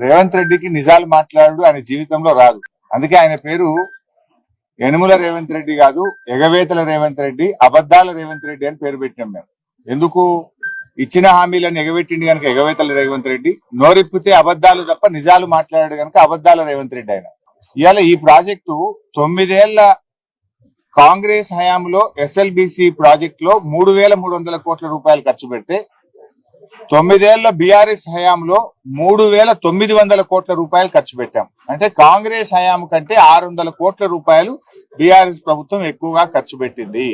రేవంత్ రెడ్డికి నిజాలు మాట్లాడు ఆయన జీవితంలో రాదు. అందుకే ఆయన పేరు యనుమల రేవంత్ రెడ్డి కాదు, ఎగవేతల రేవంత్ రెడ్డి, అబద్దాల రేవంత్ రెడ్డి అని పేరు పెట్టినాం మేము. ఎందుకు? ఇచ్చిన హామీలను ఎగబెట్టింది కనుక ఎగవేతల రేవంత్ రెడ్డి, నోరిప్పితే అబద్దాలు తప్ప నిజాలు మాట్లాడాడు కనుక అబద్దాల రేవంత్ రెడ్డి ఆయన. ఇవాళ ఈ ప్రాజెక్టు 9 ఏళ్ల కాంగ్రెస్ హయాంలో ఎస్ఎల్బిసి ప్రాజెక్ట్ లో 3,300 కోట్ల రూపాయలు ఖర్చు పెడితే 9 ఏళ్ల బీఆర్ఎస్ హయాంలో 3,900 కోట్ల రూపాయలు ఖర్చు పెట్టాం. అంటే కాంగ్రెస్ హయాం కంటే 600 కోట్ల రూపాయలు బీఆర్ఎస్ ప్రభుత్వం ఎక్కువగా ఖర్చు పెట్టింది.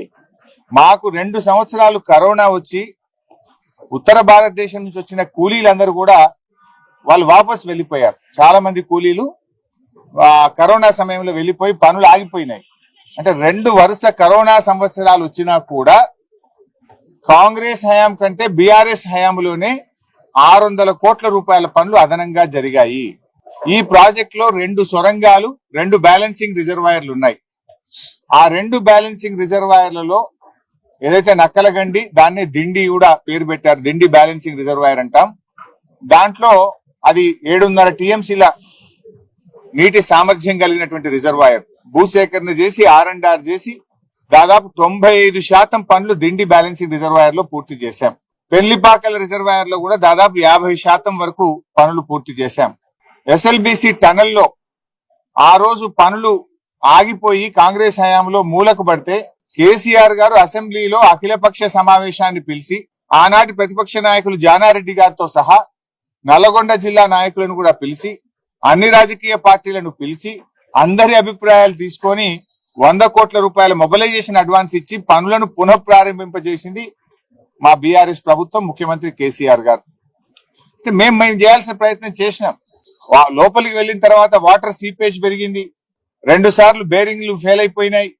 మాకు 2 సంవత్సరాలు కరోనా వచ్చి ఉత్తర భారతదేశం నుంచి వచ్చిన కూలీలందరూ కూడా వాళ్ళు వాపస్ వెళ్లిపోయారు. చాలా మంది కూలీలు కరోనా సమయంలో వెళ్లిపోయి పనులు ఆగిపోయినాయి. అంటే 2 వరుస కరోనా సంవత్సరాలు వచ్చినా కూడా కాంగ్రెస్ హయాం కంటే బీఆర్ఎస్ హయాంలోనే 600 కోట్ల రూపాయల పనులు అదనంగా జరిగాయి. ఈ ప్రాజెక్ట్ లో 2 సొరంగాలు, 2 బ్యాలెన్సింగ్ రిజర్వాయర్లు ఉన్నాయి. ఆ 2 బ్యాలెన్సింగ్ రిజర్వాయర్లలో ఏదైతే నక్కలగండి, దాన్ని దిండి కూడా పేరు పెట్టారు, దిండి బ్యాలెన్సింగ్ రిజర్వాయర్ అంటాం. దాంట్లో అది 7.5 టీఎంసీల నీటి సామర్థ్యం కలిగినటువంటి రిజర్వాయర్. భూసేకరణ చేసి R&R చేసి దాదాపు 95% పనులు దిండి బ్యాలెన్సింగ్ రిజర్వాయర్ లో పూర్తి చేశాం. పెళ్లిపాకల రిజర్వాయర్ లో కూడా దాదాపు 50% వరకు పనులు పూర్తి చేశాం. ఎస్ఎల్బిసి టనల్లో ఆ రోజు పనులు ఆగిపోయి కాంగ్రెస్ హయాంలో మూలకు పడితే కేసీఆర్ గారు అసెంబ్లీలో అఖిలపక్ష సమావేశాన్ని పిలిచి ఆనాటి ప్రతిపక్ష నాయకులు జానారెడ్డి గారితో సహా నల్లగొండ జిల్లా నాయకులను కూడా పిలిచి అన్ని రాజకీయ పార్టీలను పిలిచి అందరి అభిప్రాయాలు తీసుకొని 100 కోట్ల రూపాయల మొబిలైజేషన్ అడ్వాన్స్ ఇచ్చి పనులను పునః ప్రారంభింపజేసింది మా బీఆర్ఎస్ ప్రభుత్వం, ముఖ్యమంత్రి కేసీఆర్ గారు. మేము చేయాల్సిన ప్రయత్నం చేసినాం. లోపలికి వెళ్లిన తర్వాత వాటర్ సీపేజ్ పెరిగింది, 2 సార్లు బేరింగ్లు ఫెయిల్ అయిపోయినాయి.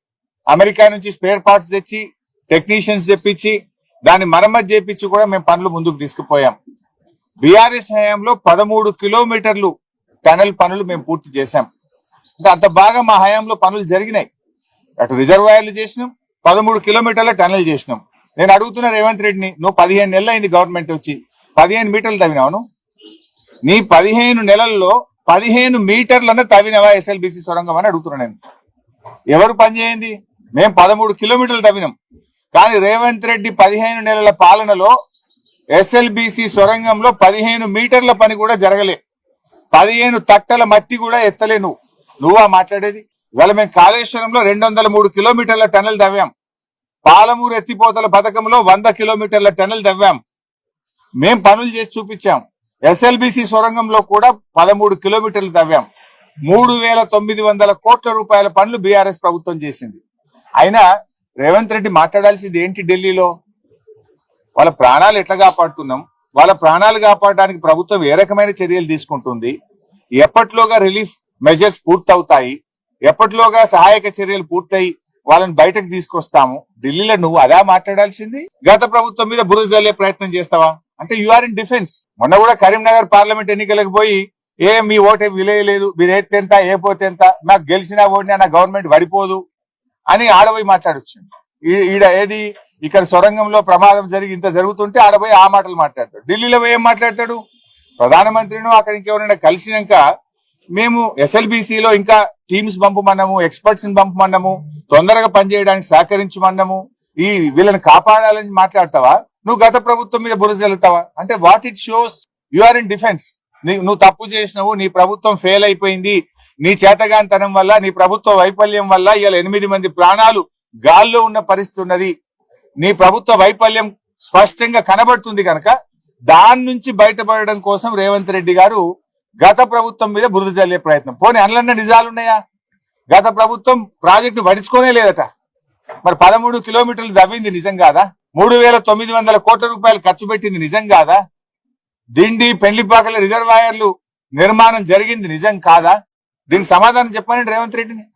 అమెరికా నుంచి స్పేర్ పార్ట్స్ తెచ్చి టెక్నీషియన్స్ తెప్పించి దాన్ని మరమ్మతు చేపించి కూడా మేము పనులు ముందుకు తీసుకుపోయాం. బీఆర్ఎస్ హయాంలో 13 కిలోమీటర్లు టనల్ పనులు మేము పూర్తి చేశాం. అంటే అంత బాగా మా హయాంలో పనులు జరిగినాయి. అటు రిజర్వాయర్లు చేసినాం, 13 కిలోమీటర్ల టనల్ చేసినాం. నేను అడుగుతున్న రేవంత్ రెడ్డిని, నువ్వు 15 నెలలు అయింది గవర్నమెంట్ వచ్చి, 15 మీటర్లు తవ్వినావు? నీ 15 నెలల్లో 15 మీటర్లన్నా తవ్వినవా ఎస్ఎల్బిసి సొరంగం అని అడుగుతున్నా నేను. ఎవరు పనిచేయండి? మేము 13 కిలోమీటర్లు తవ్వినాం. కానీ రేవంత్ రెడ్డి 15 నెలల పాలనలో ఎస్ఎల్బిసి సొరంగంలో 15 మీటర్ల పని కూడా జరగలే. 15 తట్టల మట్టి కూడా ఎత్తలే. నువ్వా మాట్లాడేది? ఇవాళ మేము కాళేశ్వరంలో 203 కిలోమీటర్ల టనల్ తవ్వాం. పాలమూరు ఎత్తిపోతల పథకంలో 100 కిలోమీటర్ల టనల్ తవ్వాం. మేం పనులు చేసి చూపించాం. ఎస్ఎల్బిసి సొరంగంలో కూడా 13 కిలోమీటర్లు తవ్వాం. 3,900 కోట్ల రూపాయల పనులు బీఆర్ఎస్ ప్రభుత్వం చేసింది. అయినా రేవంత్ రెడ్డి మాట్లాడాల్సింది ఏంటి? ఢిల్లీలో వాళ్ళ ప్రాణాలు ఎట్లా కాపాడుతున్నాం, వాళ్ళ ప్రాణాలు కాపాడడానికి ప్రభుత్వం ఏ రకమైన చర్యలు తీసుకుంటుంది, ఎప్పట్లోగా రిలీఫ్ మెజర్స్ పూర్తవుతాయి, ఎప్పట్లోగా సహాయక చర్యలు పూర్తయి వాళ్ళని బయటకు తీసుకొస్తాము. ఢిల్లీలో నువ్వు అదా మాట్లాడాల్సింది? గత ప్రభుత్వం మీద బురద జల్లే ప్రయత్నం చేస్తావా? అంటే యు ఆర్ ఇన్ డిఫెన్స్. మొన్న కూడా కరీంనగర్ పార్లమెంట్ ఎన్నికలకు పోయి మీ ఓటే విలేయలేదు, మీరు ఎత్తెంత ఏ పోతే ఎంత, నాకు గెలిచినా ఓడినా నా గవర్నమెంట్ పడిపోదు అని ఆడబోయి మాట్లాడొచ్చు. ఏది ఇక్కడ సొరంగంలో ప్రమాదం జరిగి ఇంత జరుగుతుంటే ఆడబోయి ఆ మాటలు మాట్లాడతాడు. ఢిల్లీలో ఏం మాట్లాడతాడు? ప్రధానమంత్రిను అక్కడ ఇంకెవరైనా కలిసినాక మేము ఎస్ఎల్బిసిలో ఇంకా టీమ్స్ పంపమన్నాము, ఎక్స్పర్ట్స్ ని పంపమన్నాము, తొందరగా పనిచేయడానికి సహకరించమన్నాము, వీళ్ళని కాపాడాలని మాట్లాడతావా? నువ్వు గత ప్రభుత్వం మీద బురద జల్లుతావా? అంటే what it shows? You are in defence. నువ్వు తప్పు చేసినావు, నీ ప్రభుత్వం ఫెయిల్ అయిపోయింది, నీ చేతగానితనం వల్ల, నీ ప్రభుత్వ వైఫల్యం వల్ల ఇవాళ 8 మంది ప్రాణాలు గాల్లో ఉన్న పరిస్థితి ఉన్నది. నీ ప్రభుత్వ వైఫల్యం స్పష్టంగా కనబడుతుంది కనుక దాని నుంచి బయటపడడం కోసం రేవంత్ రెడ్డి గారు గత ప్రభుత్వం మీద బురద జల్లే ప్రయత్నం. పోనీ అందులో నిజాలున్నాయా? గత ప్రభుత్వం ప్రాజెక్టు పడించుకోనే లేదట. మరి 13 కిలోమీటర్లు దవ్వింది నిజం కాదా? 3,900 కోట్ల రూపాయలు ఖర్చు పెట్టింది నిజం కాదా? దిండి పెళ్లిపాకల రిజర్వాయర్లు నిర్మాణం జరిగింది నిజం కాదా? దీనికి సమాధానం చెప్పండి రేవంత్ రెడ్డిని.